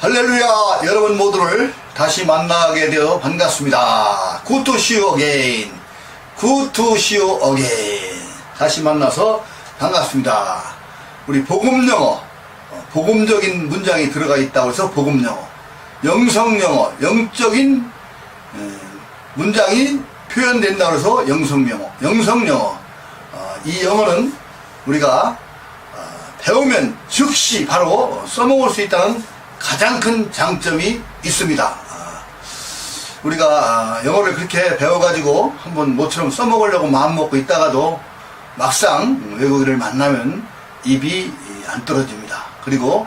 할렐루야! 여러분 모두를 다시 만나게 되어 반갑습니다. Good to see you again. Good to see you again. 다시 만나서 반갑습니다. 우리 복음영어, 복음적인 문장이 들어가 있다고 해서 복음영어, 영성영어, 영적인 문장이 표현된다고 해서 영성영어, 영성영어. 이 영어는 우리가 배우면 즉시 바로 써먹을 수 있다는 가장 큰 장점이 있습니다. 우리가 영어를 그렇게 배워가지고 한번 모처럼 써먹으려고 마음먹고 있다가도 막상 외국인을 만나면 입이 안 떨어집니다. 그리고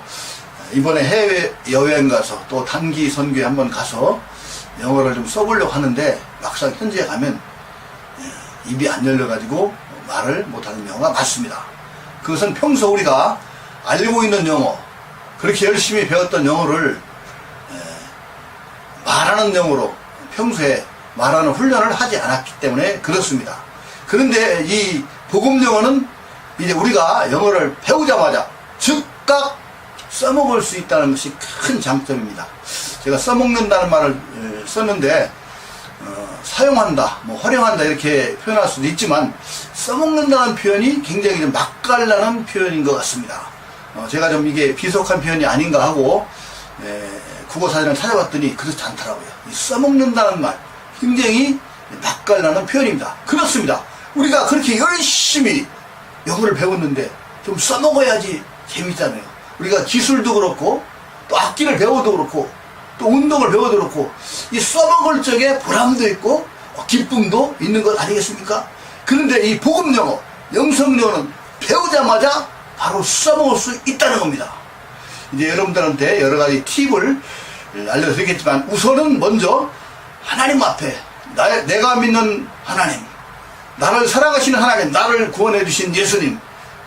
이번에 해외 여행 가서 또 단기 선교에 한번 가서 영어를 좀 써보려고 하는데 막상 현지에 가면 입이 안 열려가지고 말을 못하는 경우가 많습니다. 그것은 평소 우리가 알고 있는 영어, 그렇게 열심히 배웠던 영어를 말하는 영어로 평소에 말하는 훈련을 하지 않았기 때문에 그렇습니다. 그런데 이 복음 영어는 이제 우리가 영어를 배우자마자 즉각 써먹을 수 있다는 것이 큰 장점입니다. 제가 써먹는다는 말을 썼는데 사용한다, 활용한다 이렇게 표현할 수도 있지만 써먹는다는 표현이 굉장히 좀 맛깔나는 표현인 것 같습니다. 제가 좀 이게 비속한 표현이 아닌가 하고 국어사전을 찾아봤더니 그렇지 않더라고요. 이 써먹는다는 말 굉장히 맛깔나는 표현입니다. 그렇습니다. 우리가 그렇게 열심히 영어를 배웠는데 좀 써먹어야지 재밌잖아요. 우리가 기술도 그렇고 또 악기를 배워도 그렇고 또 운동을 배워도 그렇고 이 써먹을 적에 보람도 있고 기쁨도 있는 것 아니겠습니까? 그런데 이 복음 영어, 영성 영어는 배우자마자 바로 써먹을 수 있다는 겁니다. 이제 여러분들한테 여러 가지 팁을 알려드리겠지만 우선은 먼저 하나님 앞에 내가 믿는 하나님, 나를 사랑하시는 하나님, 나를 구원해 주신 예수님,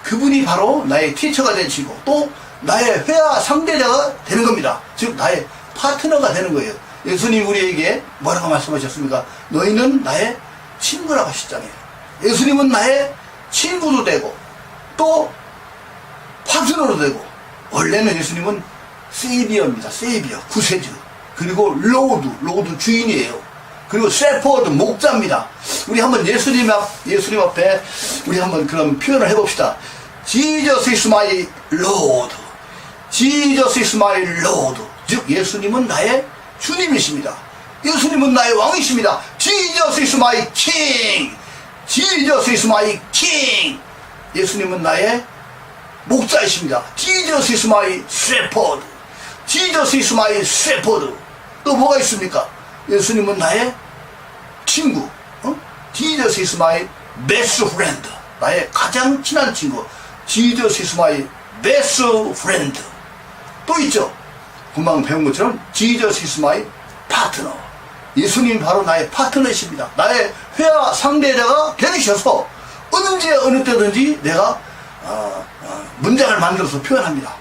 그분이 바로 나의 티처가 되시고 또 나의 회화 상대자가 되는 겁니다. 즉 나의 파트너가 되는 거예요. 예수님 우리에게 뭐라고 말씀하셨습니까? 너희는 나의 친구라고 하셨잖아요. 예수님은 나의 친구도 되고 또 파트너로 되고, 원래는 예수님은 세이비어입니다. 세이비어, 구세주. 그리고 로드 주인이에요. 그리고 셰퍼드, 목자입니다. 우리 한번 예수님 앞에 우리 한번 그런 표현을 해봅시다. Jesus is my Lord. Jesus is my Lord. 즉 예수님은 나의 주님이십니다. 예수님은 나의 왕이십니다. Jesus is my King. Jesus is my King. 예수님은 나의 목자이십니다. Jesus is my shepherd. Jesus is my shepherd. 또 뭐가 있습니까? 예수님은 나의 친구. Jesus is my best friend. 나의 가장 친한 친구. Jesus is my best friend. 또 있죠. 금방 배운 것처럼 Jesus is my partner. 예수님 바로 나의 파트너이십니다. 나의 회화 상대자가 되셔서 언제 어느 때든지 내가 문장을 만들어서 표현합니다.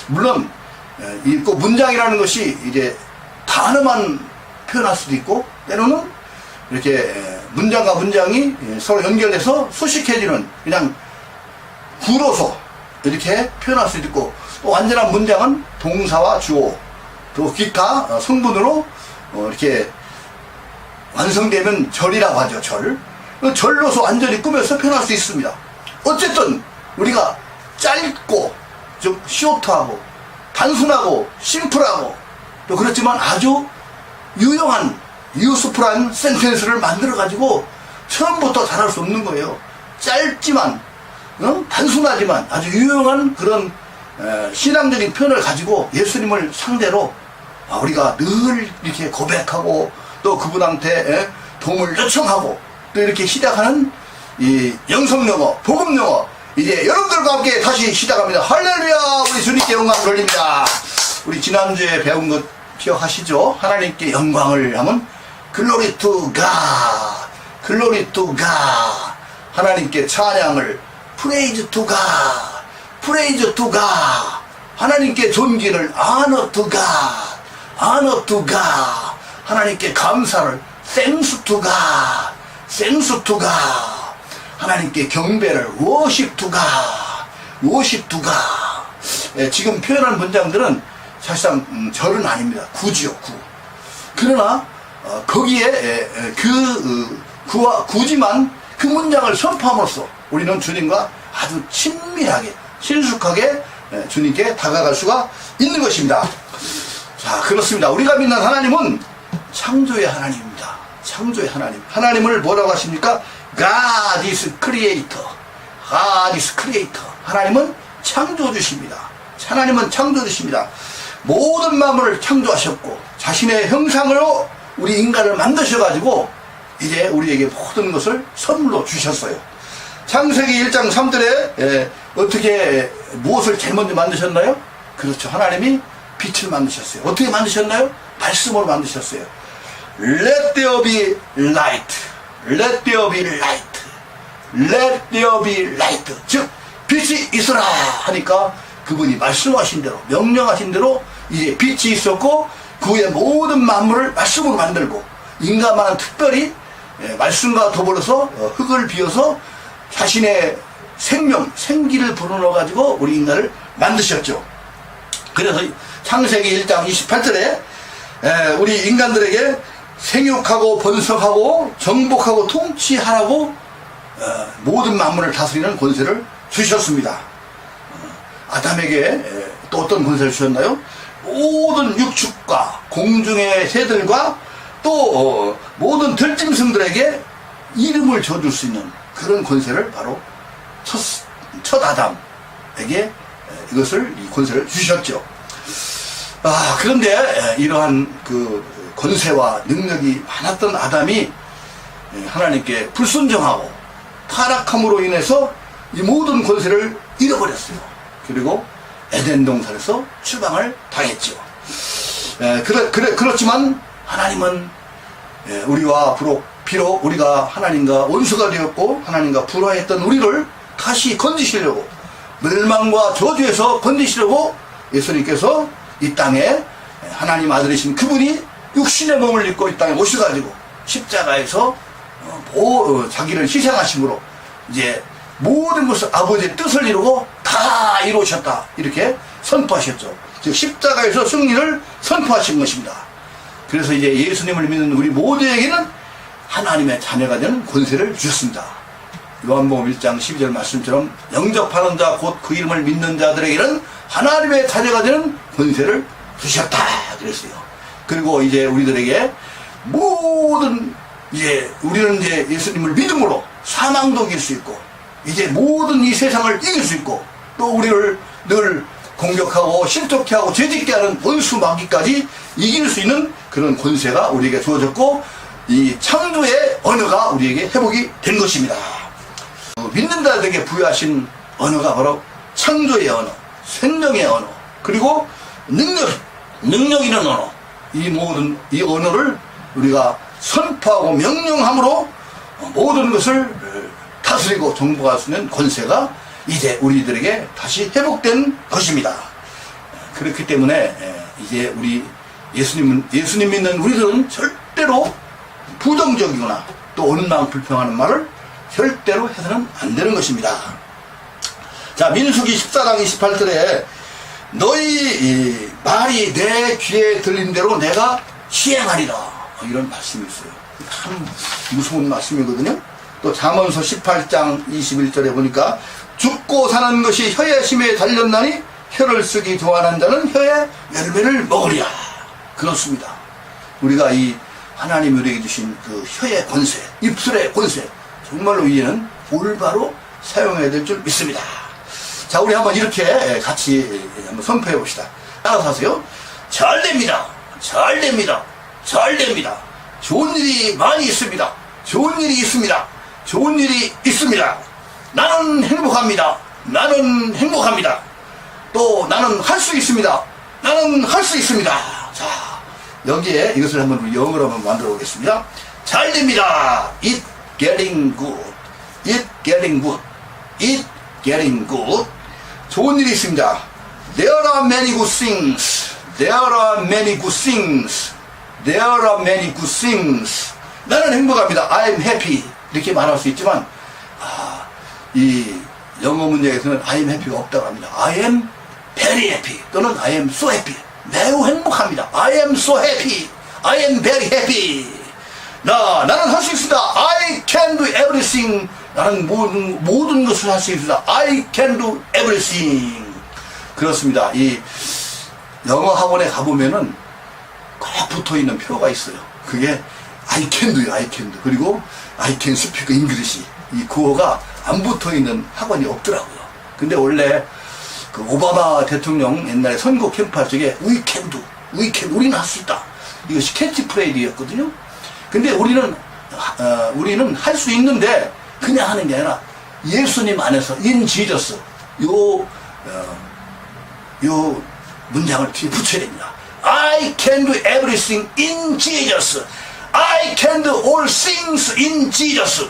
물론 꼭 문장이라는 것이 이제 단어만 표현할 수도 있고 때로는 이렇게 문장과 문장이 서로 연결돼서 수식해지는 그냥 구로서 이렇게 표현할 수도 있고 또 완전한 문장은 동사와 주어 또 기타 성분으로 이렇게 완성되면 절이라고 하죠. 절로서 완전히 꾸며서 표현할 수 있습니다. 어쨌든 우리가 짧고 좀 쇼트하고 단순하고 심플하고 또 그렇지만 아주 유용한 유스풀한 센텐스를 만들어 가지고 처음부터 잘할 수 없는 거예요. 짧지만 단순하지만 아주 유용한 그런 신앙적인 표현을 가지고 예수님을 상대로 우리가 늘 이렇게 고백하고 또 그분한테 도움을 요청하고 또 이렇게 시작하는 이 영성영어, 복음영어 이제 여러분들과 함께 다시 시작합니다. 할렐루야! 우리 주님께 영광 돌립니다. 우리 지난주에 배운 것 기억하시죠? 하나님께 영광을 하면 Glory to God, Glory to God. 하나님께 찬양을 Praise to God, Praise to God. 하나님께 존귀를 Honor to God, Honor to God. 하나님께 감사를 Thanks to God, Thanks to God. 하나님께 경배를 worship to God, worship to God. 지금 표현한 문장들은 사실상 절은 아닙니다. 구지요, 구. 그러나 거기에 구지만 그 문장을 선포함으로써 우리는 주님과 아주 친밀하게 친숙하게 주님께 다가갈 수가 있는 것입니다. 자, 그렇습니다. 우리가 믿는 하나님은 창조의 하나님입니다. 창조의 하나님. 하나님을 뭐라고 하십니까? God is creator. God is creator. 하나님은 창조주십니다. 하나님은 창조주십니다. 모든 만물을 창조하셨고 자신의 형상으로 우리 인간을 만드셔가지고 이제 우리에게 모든 것을 선물로 주셨어요. 창세기 1장 3절에 어떻게 무엇을 제일 먼저 만드셨나요? 그렇죠. 하나님이 빛을 만드셨어요. 어떻게 만드셨나요? 말씀으로 만드셨어요. Let there be light. Let there be light. Let there be light. 즉 빛이 있어라 하니까 그분이 말씀하신 대로 명령하신 대로 이제 빛이 있었고 그 후에 모든 만물을 말씀으로 만들고 인간만은 특별히 말씀과 더불어서 흙을 비워서 자신의 생명, 생기를 불어넣어 가지고 우리 인간을 만드셨죠. 그래서 창세기 1장 28절에 우리 인간들에게 생육하고 번성하고 정복하고 통치하라고 모든 만물을 다스리는 권세를 주셨습니다. 아담에게 또 어떤 권세를 주셨나요? 모든 육축과 공중의 새들과 또 모든 들짐승들에게 이름을 지어줄 수 있는 그런 권세를 바로 첫 아담에게 이 권세를 주셨죠. 그런데 이러한 그 권세와 능력이 많았던 아담이 하나님께 불순종하고 타락함으로 인해서 이 모든 권세를 잃어버렸어요. 그리고 에덴 동산에서 추방을 당했죠. 그렇지만 하나님은 우리와 비록 우리가 하나님과 원수가 되었고 하나님과 불화했던 우리를 다시 건지시려고 멸망과 저주에서 건지시려고 예수님께서 이 땅에 하나님 아들이신 그분이 육신의 몸을 입고 이 땅에 오셔가지고 십자가에서 자기를 희생하심으로 이제 모든 것을 아버지의 뜻을 이루고 다 이루셨다 이렇게 선포하셨죠. 즉 십자가에서 승리를 선포하신 것입니다. 그래서 이제 예수님을 믿는 우리 모두에게는 하나님의 자녀가 되는 권세를 주셨습니다. 요한복음 1장 12절 말씀처럼 영접하는 자 곧 그 이름을 믿는 자들에게는 하나님의 자녀가 되는 권세를 주셨다 그랬어요. 그리고 이제 우리들에게 모든 우리는 이제 예수님을 믿음으로 사망도 이길 수 있고 이제 모든 이 세상을 이길 수 있고 또 우리를 늘 공격하고 실족케 하고 죄짓게 하는 원수 마귀까지 이길 수 있는 그런 권세가 우리에게 주어졌고 이 창조의 언어가 우리에게 회복이 된 것입니다. 믿는 자들에게 부여하신 언어가 바로 창조의 언어, 생명의 언어, 그리고 능력 있는 언어, 이 모든 이 언어를 우리가 선포하고 명령함으로 모든 것을 다스리고 정복할 수 있는 권세가 이제 우리들에게 다시 회복된 것입니다. 그렇기 때문에 이제 우리 예수님 믿는 우리들은 절대로 부정적이거나 또 원망 불평하는 말을 절대로 해서는 안 되는 것입니다. 자, 민수기 14장 28절에 너희 말이 내 귀에 들린 대로 내가 시행하리라 이런 말씀이 있어요. 참 무서운 말씀이거든요. 또 잠언서 18장 21절에 보니까 죽고 사는 것이 혀의 힘에 달렸나니 혀를 쓰기 좋아하는 자는 혀의 열매를 먹으리라. 그렇습니다. 우리가 이 하나님이 우리에게 주신 그 혀의 권세, 입술의 권세, 정말로 이제는 올바로 사용해야 될 줄 믿습니다. 자, 우리 한번 이렇게 같이 한번 선포해 봅시다. 따라서 하세요. 잘 됩니다. 잘 됩니다. 잘 됩니다. 좋은 일이 많이 있습니다. 좋은 일이 있습니다. 좋은 일이 있습니다. 나는 행복합니다. 나는 행복합니다. 또 나는 할 수 있습니다. 나는 할 수 있습니다. 자, 여기에 이것을 한번 우리 영어로 한번 만들어 보겠습니다. 잘 됩니다. It getting good. It getting good. It getting good. 좋은 일이 있습니다. There are many good things. There are many good things. There are many good things. 나는 행복합니다. I am happy. 이렇게 말할 수 있지만 이 영어 문제에서는 I am happy가 없다고 합니다. I am very happy 또는 I am so happy 매우 행복합니다. I am so happy. I am very happy. 나는 할 수 있습니다. I can do everything. 나는 모든 것을 할 수 있습니다. I can do everything. 그렇습니다. 이 영어 학원에 가보면은 꼭 붙어 있는 표가 있어요. 그게 I can do요, I can do. 그리고 I can speak English. 이 구어가 안 붙어 있는 학원이 없더라고요. 근데 원래 그 오바마 대통령 옛날에 선거 캠프할 적에 We can do, we can, 우리는 할 수 있다. 이것이 캐치프레이즈였거든요. 근데 우리는 할 수 있는데 그냥 하는 게 아니라 예수님 안에서 in Jesus 요 문장을 뒤에 붙여야 됩니다. I can do everything in Jesus. I can do all things in Jesus.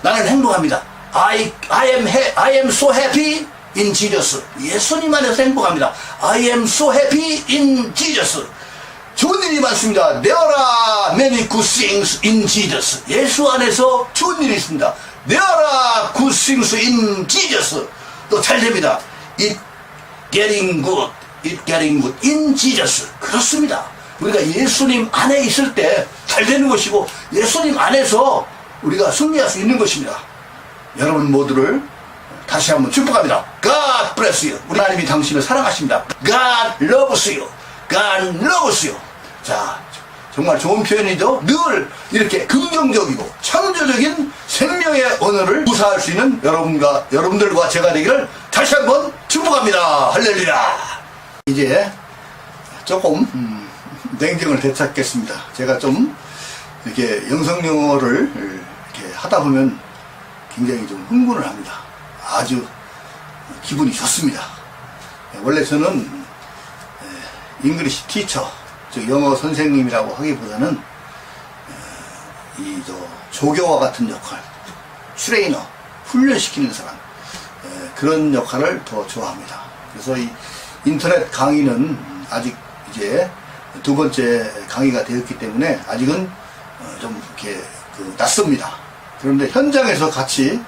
나는 행복합니다. I am so happy in Jesus. 예수님 안에서 행복합니다. I am so happy in Jesus. 좋은 일이 많습니다. There are many good things in Jesus. 예수 안에서 좋은 일이 있습니다. There are good things in Jesus. 또 잘 됩니다. It getting good. It getting good in Jesus. 그렇습니다. 우리가 예수님 안에 있을 때 잘 되는 것이고 예수님 안에서 우리가 승리할 수 있는 것입니다. 여러분 모두를 다시 한번 축복합니다. God bless you. 우리 하나님이 당신을 사랑하십니다. God loves you. God loves you. 자, 정말 좋은 표현이죠. 늘 이렇게 긍정적이고 창조적인 생명의 언어를 구사할 수 있는 여러분들과 제가 되기를 다시 한번 축복합니다. 할렐루야. 이제 조금 냉정을 되찾겠습니다. 제가 좀 이렇게 영성영어를 이렇게 하다 보면 굉장히 좀 흥분을 합니다. 아주 기분이 좋습니다. 원래 저는 잉글리시 티처, 즉 영어 선생님이라고 하기보다는 조교와 같은 역할, 트레이너, 훈련시키는 사람, 그런 역할을 더 좋아합니다. 그래서 이 인터넷 강의는 아직 이제 두 번째 강의가 되었기 때문에 아직은 좀 이렇게 낯섭니다. 그런데 현장에서 같이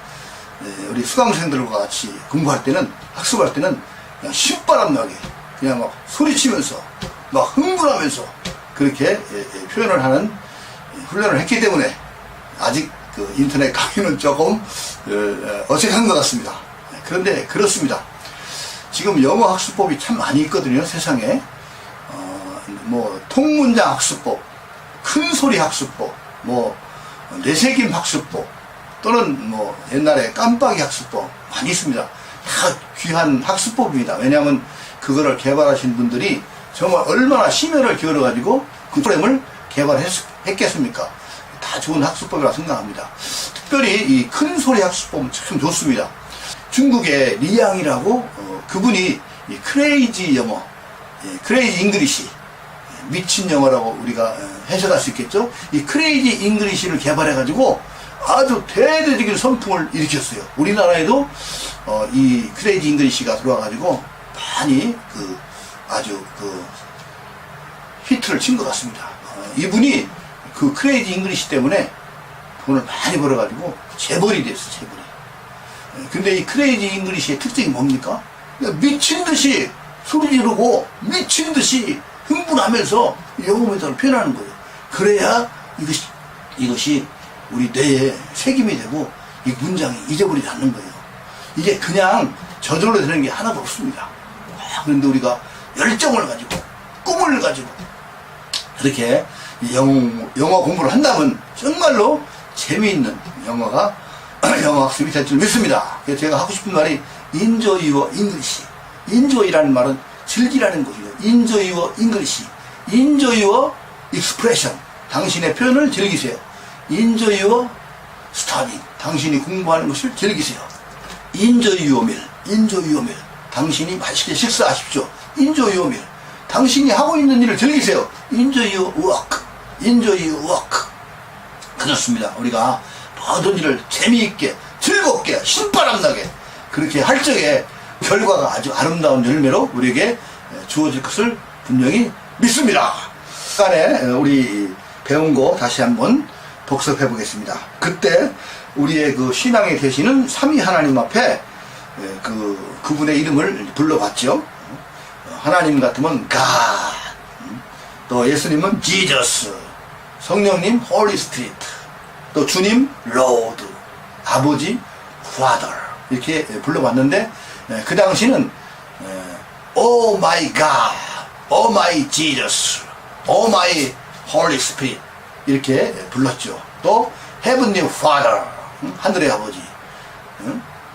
우리 수강생들과 같이 공부할 때는, 학습할 때는 그냥 신바람 나게 그냥 막 소리치면서 막 흥분하면서 그렇게 표현을 하는 훈련을 했기 때문에 아직 그 인터넷 강의는 조금 어색한 것 같습니다. 그런데 그렇습니다. 지금 영어 학습법이 참 많이 있거든요, 세상에. 뭐 통문장 학습법, 큰소리 학습법, 뭐 뇌새김 학습법, 또는 뭐 옛날에 깜빡이 학습법 많이 있습니다. 다 귀한 학습법입니다. 왜냐하면 그거를 개발하신 분들이 정말 얼마나 심혈을 기울여가지고 그 프로그램을 개발했겠습니까? 다 좋은 학습법이라고 생각합니다. 특별히 이 큰소리 학습법은 참 좋습니다. 중국의 리양이라고 그분이 이 크레이지 영어, 크레이지 잉글리시, 미친 영어라고 우리가 해석할 수 있겠죠. 이 크레이지 잉글리시를 개발해가지고 아주 대대적인 선풍을 일으켰어요. 우리나라에도 이 크레이지 잉글리시가 들어와가지고 많이 아주 히트를 친 것 같습니다. 이분이 그 크레이지 잉글리시 때문에 돈을 많이 벌어가지고 재벌이 됐어, 재벌이. 근데 이 크레이지 잉글리시의 특징이 뭡니까? 미친 듯이 소리 지르고 미친 듯이 흥분하면서 영어 문장을 표현하는 거예요. 그래야 이것이 우리 뇌에 새김이 되고 이 문장이 잊어버리지 않는 거예요. 이게 그냥 저절로 되는 게 하나도 없습니다. 그런데 우리가 열정을 가지고 꿈을 가지고 그렇게 영어 공부를 한다면 정말로 재미있는 영어 학습이 될 줄 믿습니다. 그래서 제가 하고 싶은 말이 Enjoy your English. Enjoy라는 말은 즐기라는 것이죠. Enjoy your English. Enjoy your expression. 당신의 표현을 즐기세요. Enjoy your study. 당신이 공부하는 것을 즐기세요. Enjoy your meal. Enjoy your meal. 당신이 맛있게 식사하십시오. Enjoy your meal. 당신이 하고 있는 일을 즐기세요. Enjoy your work. Enjoy your work. 그렇습니다. 우리가 모든 일을 재미있게, 즐겁게, 신바람나게 그렇게 할 적에 결과가 아주 아름다운 열매로 우리에게 주어질 것을 분명히 믿습니다. 시간에 우리 배운 거 다시 한번 복습해 보겠습니다. 그때 우리의 그 신앙에 계시는 삼위 하나님 앞에 그분의 이름을 불러봤죠. 하나님 같으면 God, 또 예수님은 지저스, 성령님 홀리 스피릿, 또 주님 로드, 아버지 파더 이렇게 불러봤는데 그 당시는 오 마이 갓, 오 마이 지저스, 오 마이 홀리 스피릿 이렇게 불렀죠. 또 헤븐리 파더, 하늘의 아버지,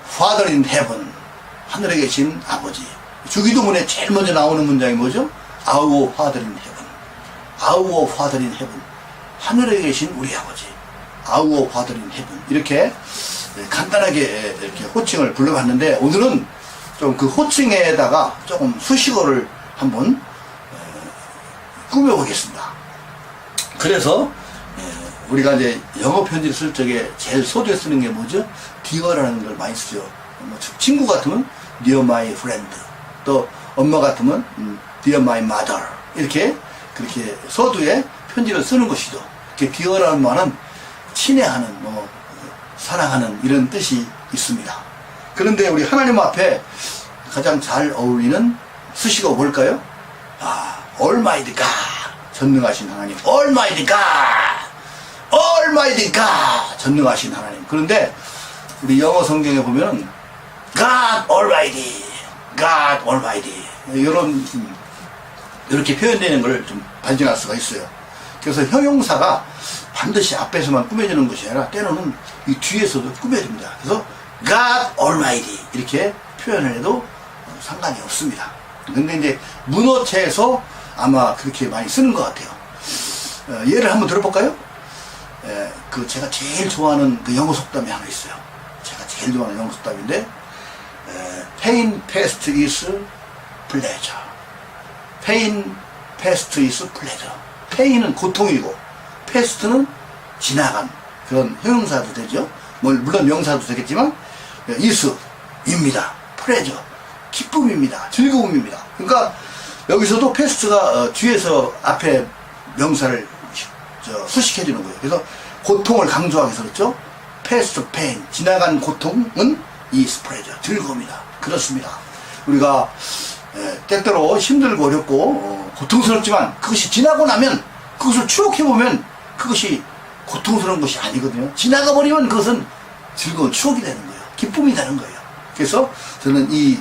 Father in heaven, 하늘에 계신 아버지. 주기도문에 제일 먼저 나오는 문장이 뭐죠? Our Father in heaven, Our Father in heaven, 하늘에 계신 우리 아버지, Our Father in heaven. 이렇게 간단하게 이렇게 호칭을 불러봤는데, 오늘은 좀 그 호칭에다가 조금 수식어를 한번 꾸며보겠습니다. 그래서 우리가 이제 영어 편지를 쓸 적에 제일 소두에 쓰는 게 뭐죠? Dear라는 걸 많이 쓰죠. 친구 같으면 Dear my friend, 또 엄마 같으면 Dear my mother, 이렇게 그렇게 소두에 편지를 쓰는 것이죠. 이렇게 Dear라는 말은 친애하는, 사랑하는 이런 뜻이 있습니다. 그런데 우리 하나님 앞에 가장 잘 어울리는 수식어가 뭘까요? Almighty God, 전능하신 하나님. Almighty God, Almighty God, 전능하신 하나님. 그런데 우리 영어 성경에 보면 God Almighty, God Almighty 이렇게 표현되는 걸 좀 발견할 수가 있어요. 그래서 형용사가 반드시 앞에서만 꾸며지는 것이 아니라 때로는 이 뒤에서도 꾸며집니다. 그래서 God Almighty 이렇을 표현을 해도 상관이 없습니다. 근데 이제 문어체에서 아마 그렇게 많이 쓰는 것 같아요. 예를 한번 들어볼까요? 제가 제일 좋아하는 그 영어 속담이 하나 있어요. 제가 제일 좋아하는 영어 속담인데, Pain past is pleasure. Pain past is pleasure. Pain은 고통이고, past는 지나간 그런 형용사도 되죠. 물론 명사도 되겠지만, is, 입니다. pleasure, 기쁨입니다. 즐거움입니다. 그러니까 여기서도 past가 뒤에서 앞에 명사를 수식해주는 거예요. 그래서 고통을 강조하기 위해서 그렇죠. past pain, 지나간 고통은 is pleasure, 즐거움이다. 그렇습니다. 우리가 때때로 힘들고 어렵고 고통스럽지만 그것이 지나고 나면, 그것을 추억해보면 그것이 고통스러운 것이 아니거든요. 지나가 버리면 그것은 즐거운 추억이 되는 거예요. 기쁨이 되는 거예요. 그래서 저는 이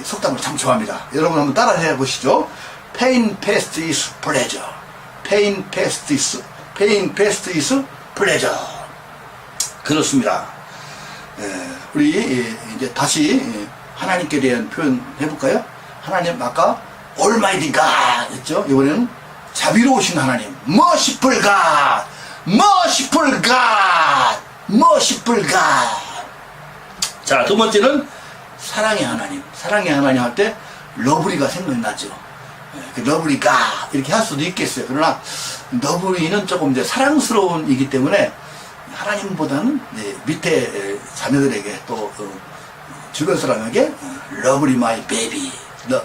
속담을 참 좋아합니다. 여러분 한번 따라 해보시죠. Pain past is pleasure. Pain past is pleasure. 그렇습니다. 우리 이제 다시 하나님께 대한 표현 해볼까요? 하나님 아까 Almighty God 했죠. 이번에는 자비로우신 하나님, Merciful God, Merciful God, Merciful God. 자, 두 번째는 사랑의 하나님. 사랑의 하나님 할 때 러브리가 생각나죠. 그 러브리가 이렇게 할 수도 있겠어요. 그러나 러브리는 조금 이제 사랑스러운 이기 때문에 하나님보다는 밑에 자녀들에게 또 주변 사람에게 러브리 마이 베이비,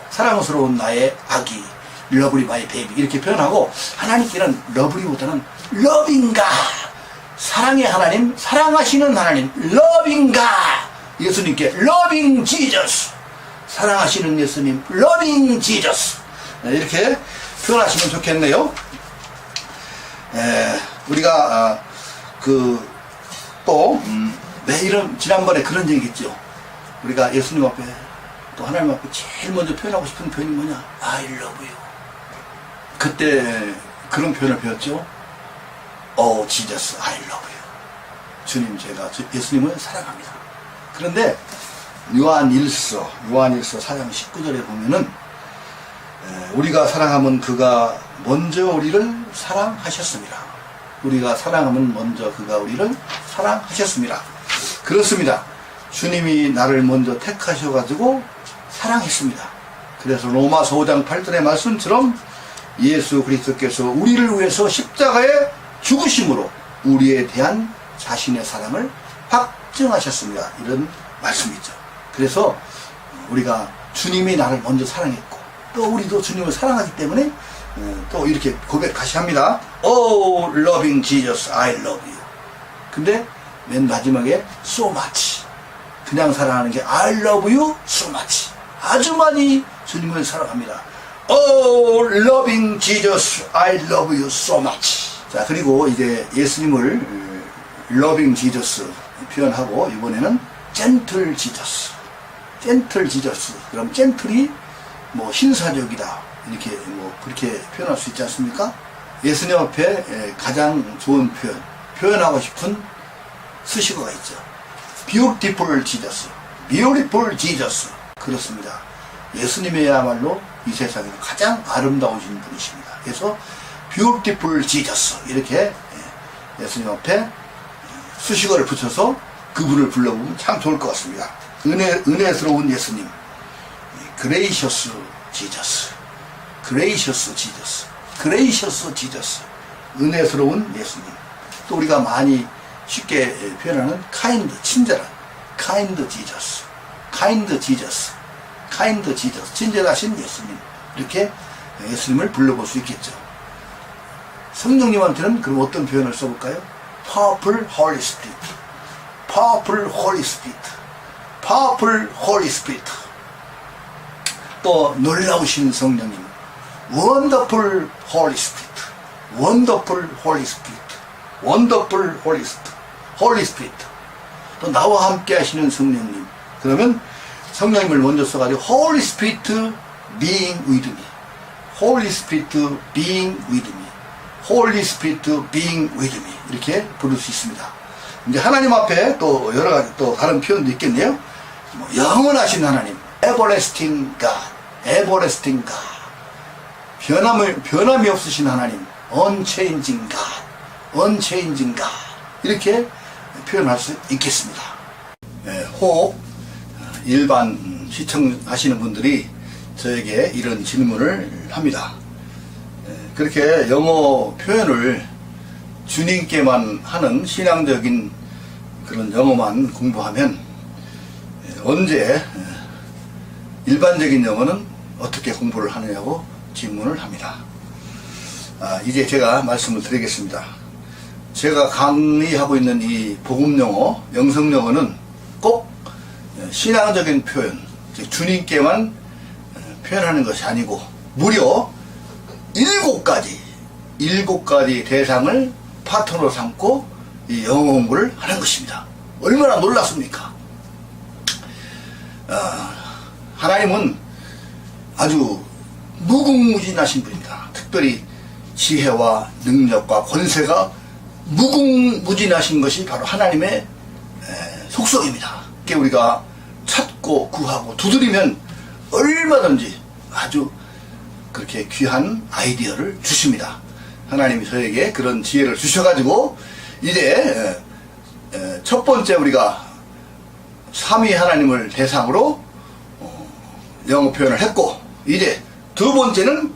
사랑스러운 나의 아기, 러브리 마이 베이비 이렇게 표현하고, 하나님께는 러브리보다는 러빙가, 사랑의 하나님, 사랑하시는 하나님, 러빙가, 예수님께 러빙 지저스, 사랑하시는 예수님 러빙 지저스, 이렇게 표현하시면 좋겠네요. 우리가 또 매일은 지난번에 그런 얘기 했죠. 우리가 예수님 앞에 또 하나님 앞에 제일 먼저 표현하고 싶은 표현이 뭐냐? I love you. 그때 그런 표현을 배웠죠. Oh Jesus, I love you. 주님, 제가 예수님을 사랑합니다. 그런데 요한일서 4장 19절에 보면은 우리가 사랑하면 그가 먼저 우리를 사랑하셨습니다. 우리가 사랑하면 먼저 그가 우리를 사랑하셨습니다. 그렇습니다. 주님이 나를 먼저 택하셔가지고 사랑했습니다. 그래서 로마서 5장 8절의 말씀처럼 예수 그리스도께서 우리를 위해서 십자가에 죽으심으로 우리에 대한 자신의 사랑을 확증하셨습니다. 이런 말씀이죠. 그래서 우리가 주님이 나를 먼저 사랑했고 또 우리도 주님을 사랑하기 때문에 또 이렇게 고백하시 합니다. Oh, loving Jesus, I love you. 근데 맨 마지막에 so much. 그냥 사랑하는 게 I love you so much. 아주 많이 주님을 사랑합니다. Oh, loving Jesus, I love you so much. 자, 그리고 이제 예수님을 loving Jesus 표현하고 이번에는 gentle Jesus. gentle Jesus. 그럼 gentl이 뭐 신사적이다. 이렇게 뭐 그렇게 표현할 수 있지 않습니까? 예수님 앞에 가장 좋은 표현하고 싶은 수식어가 있죠. Beautiful Jesus. Beautiful Jesus. 그렇습니다. 예수님이야말로 이 세상에서 가장 아름다우신 분이십니다. 그래서 Beautiful Jesus 이렇게 예수님 앞에 수식어를 붙여서 그분을 불러보면 참 좋을 것 같습니다. 은혜스러운 예수님, Gracious Jesus, Gracious Jesus, Gracious Jesus, 은혜스러운 예수님. 또 우리가 많이 쉽게 표현하는 kind, 친절한 kind Jesus, kind Jesus, kind Jesus, 친절하신 예수님. 이렇게 예수님을 불러볼 수 있겠죠. 성령님한테는 그럼 어떤 표현을 써볼까요? Powerful Holy Spirit, Powerful Holy Spirit, Powerful Holy Spirit. 또 놀라우신 성령님, Wonderful Holy Spirit, Wonderful Holy Spirit, Wonderful Holy Spirit, Holy Spirit. 또 나와 함께 하시는 성령님. 그러면 성령님을 먼저 써가지고 Holy Spirit being with me, Holy Spirit being with me, Holy Spirit being with me. 이렇게 부를 수 있습니다. 이제 하나님 앞에 또 여러 가지 또 다른 표현도 있겠네요. 뭐 영원하신 하나님, Everlasting God, Everlasting God. 변함이 없으신 하나님, Unchanging God, Unchanging God. 이렇게 표현할 수 있겠습니다. 혹 일반 시청하시는 분들이 저에게 이런 질문을 합니다. 그렇게 영어 표현을 주님께만 하는 신앙적인 그런 영어만 공부하면 언제 일반적인 영어는 어떻게 공부를 하느냐고 질문을 합니다. 이제 제가 말씀을 드리겠습니다. 제가 강의하고 있는 이 복음영어, 영성영어는 꼭 신앙적인 표현, 주님께만 표현하는 것이 아니고 무려 7가지 대상을 파트너로 삼고 이 영어 공부를 하는 것입니다. 얼마나 놀랐습니까? 하나님은 아주 무궁무진하신 분입니다. 특별히 지혜와 능력과 권세가 무궁무진하신 것이 바로 하나님의 속성입니다. 우리가 찾고 구하고 두드리면 얼마든지 아주 그렇게 귀한 아이디어를 주십니다. 하나님이 저에게 그런 지혜를 주셔가지고 이제 첫 번째 우리가 삼위 하나님을 대상으로 영어 표현을 했고, 이제 두 번째는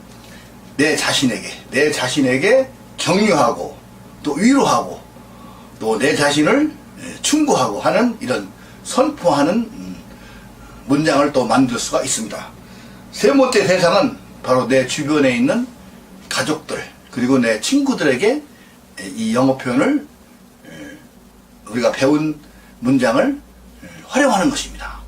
내 자신에게 격려하고 또 위로하고 또 내 자신을 충고하고 하는 이런 선포하는 문장을 또 만들 수가 있습니다. 세 번째 대상은 바로 내 주변에 있는 가족들 그리고 내 친구들에게 이 영어 표현을 우리가 배운 문장을 활용하는 것입니다.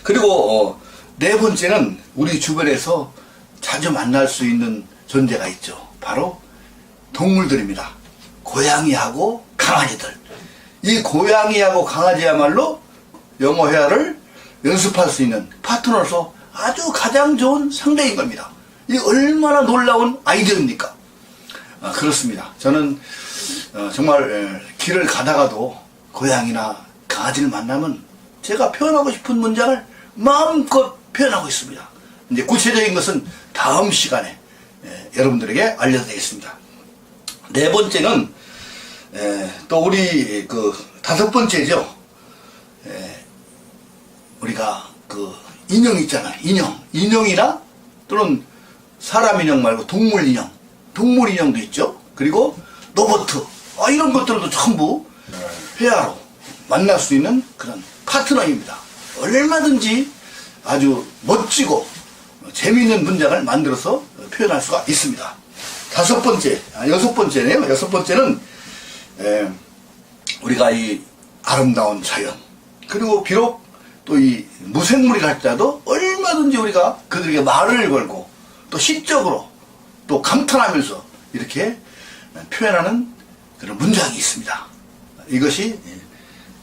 그리고 네 번째는 우리 주변에서 자주 만날 수 있는 존재가 있죠. 바로 동물들입니다. 고양이하고 강아지들. 이 고양이하고 강아지야말로 영어 회화를 연습할 수 있는 파트너로서 아주 가장 좋은 상대인 겁니다. 이 얼마나 놀라운 아이디어입니까? 그렇습니다. 저는 정말 길을 가다가도 고양이나 강아지를 만나면 제가 표현하고 싶은 문장을 마음껏 표현하고 있습니다. 이제 구체적인 것은 다음 시간에 여러분들에게 알려드리겠습니다. 네 번째는 또 우리 다섯 번째죠. 우리가 인형 있잖아요. 인형이나 또는 사람 인형 말고 동물 인형도 있죠. 그리고 로봇, 이런 것들도 전부 회화로 만날 수 있는 그런 파트너입니다. 얼마든지 아주 멋지고 재미있는 문장을 만들어서 표현할 수가 있습니다. 여섯 번째네요. 여섯 번째는 우리가 이 아름다운 자연, 그리고 비록 또 이 무생물이라 할지라도 얼마나 얼마든지 우리가 그들에게 말을 걸고 또 시적으로 또 감탄하면서 이렇게 표현하는 그런 문장이 있습니다. 이것이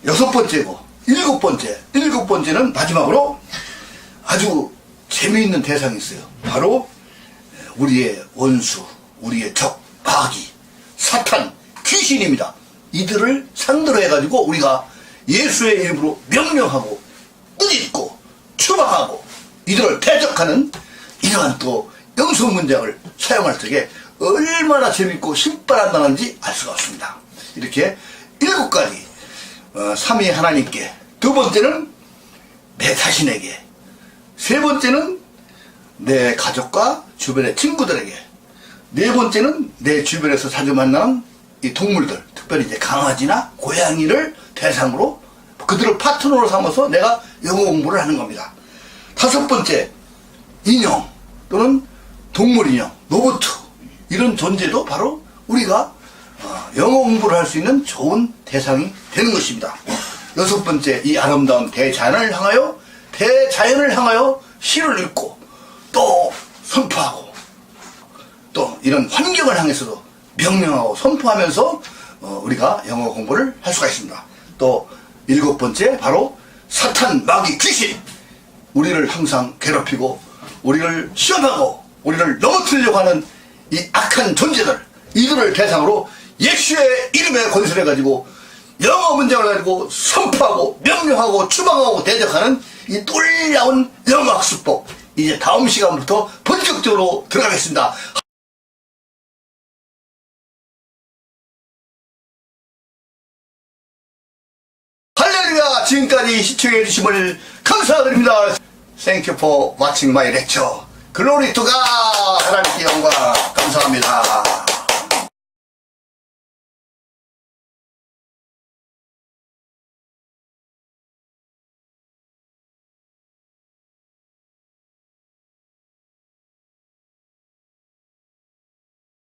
6번째고 일곱 번째는 마지막으로 아주 재미있는 대상이 있어요. 바로 우리의 원수, 우리의 적, 마귀, 사탄, 귀신입니다. 이들을 상대로 해가지고 우리가 예수의 이름으로 명령하고 꾸짖고 추방하고 이들을 대적하는 이러한 또 영성 문장을 사용할 적에 얼마나 재밌고 신바람나는지 알 수가 없습니다. 이렇게 7가지 삼위 하나님께, 두 번째는 내 자신에게, 세 번째는 내 가족과 주변의 친구들에게, 네 번째는 내 주변에서 자주 만나는 이 동물들, 특별히 이제 강아지나 고양이를 대상으로 그들을 파트너로 삼아서 내가 영어 공부를 하는 겁니다. 다섯 번째, 인형 또는 동물 인형, 로봇, 이런 존재도 바로 우리가 영어 공부를 할 수 있는 좋은 대상이 되는 것입니다. 여섯 번째, 이 아름다운 대자연을 향하여 시를 읽고 또 선포하고 또 이런 환경을 향해서도 명령하고 선포하면서 우리가 영어 공부를 할 수가 있습니다. 또 일곱 번째, 바로 사탄, 마귀, 귀신, 우리를 항상 괴롭히고 우리를 시험하고 우리를 넘어뜨리려고 하는 이 악한 존재들, 이들을 대상으로 예수의 이름에 건설해가지고 영어 문장을 가지고 선포하고 명령하고 추방하고 대적하는 이 놀라운 영어 학습법, 이제 다음 시간부터 본격적으로 들어가겠습니다. 할렐루야! 지금까지 시청해 주심을 감사드립니다. Thank you for watching my lecture. Glory to God! 하나님께 영광 감사합니다.